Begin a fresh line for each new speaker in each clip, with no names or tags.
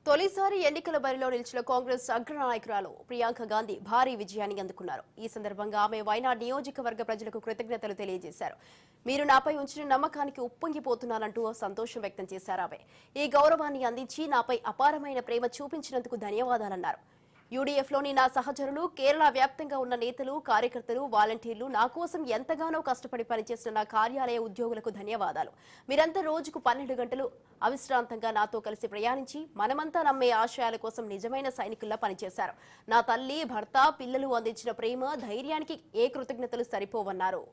తొలిసారి ఎన్నికల బరిలో నిలిచిన కాంగ్రెస్ అగ్రనాయకురాలు ప్రియాంక గాంధీ భారీ విజయాన్ని అందుకున్నారు. ఈ సందర్భంగా ఆమె వైనాడ్ నియోజకవర్గ ప్రజలకు కృతజ్ఞతలు తెలియజేశారు. మీరు నాపై ఉంచిన నమ్మకానికి ఉప్పొంగిపోతున్నానంటూ సంతోషం వ్యక్తం చేశారు. ఆమె ఈ గౌరవాన్ని అందించి నాపై అపారమైన ప్రేమ చూపించినందుకు ధన్యవాదాలన్నారు. యూడీఎఫ్లోని నా సహచరులు, కేరళ వ్యాప్తంగా ఉన్న నేతలు, కార్యకర్తలు, వాలంటీర్లు నా కోసం ఎంతగానో కష్టపడి పనిచేసిన నా కార్యాలయ ఉద్యోగులకు ధన్యవాదాలు. మీరంతా రోజుకు 12 గంటలు అవిశ్రాంతంగా నాతో కలిసి ప్రయాణించి మనమంతా నమ్మే ఆశయాల కోసం నిజమైన సైనికుల్లా పనిచేశారు. నా తల్లి, భర్త, పిల్లలు అందించిన ప్రేమ, ధైర్యానికి ఏ కృతజ్ఞతలు సరిపోవన్నారు.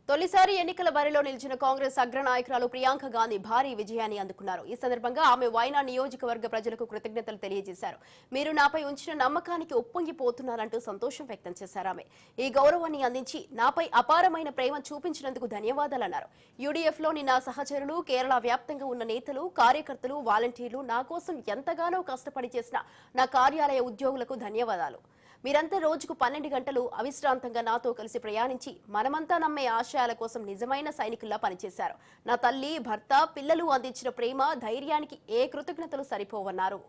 తొలిసారి ఎన్నికల బరిలో నిలిచిన కాంగ్రెస్ అగ్రనాయకురాలు ప్రియాంక గాంధీ భారీ విజయాన్ని అందుకున్నారు. ఈ సందర్భంగా ఆమె వైనాడ్ నియోజకవర్గ ప్రజలకు కృతజ్ఞతలు తెలియజేశారు. మీరు నాపై ఉంచిన నమ్మకానికి ఉప్పొంగిపోతున్నారంటూ సంతోషం వ్యక్తం చేశారు. ఆమె ఈ గౌరవాన్ని అందించి నాపై అపారమైన ప్రేమ చూపించినందుకు ధన్యవాదాలన్నారు. యూడీఎఫ్లోని నా సహచరులు, కేరళ వ్యాప్తంగా ఉన్న నేతలు, కార్యకర్తలు, వాలంటీర్లు నా కోసం ఎంతగానో కష్టపడి చేసిన నా కార్యాలయ ఉద్యోగులకు ధన్యవాదాలు. మీరంతా రోజుకు 12 గంటలు అవిశ్రాంతంగా నాతో కలిసి ప్రయాణించి మనమంతా నమ్మే ఆశయాల కోసం నిజమైన సైనికుల్లా పనిచేశారు. నా తల్లి, భర్త, పిల్లలు అందించిన ప్రేమ, ధైర్యానికి ఏ కృతజ్ఞతలు సరిపోవన్నారు.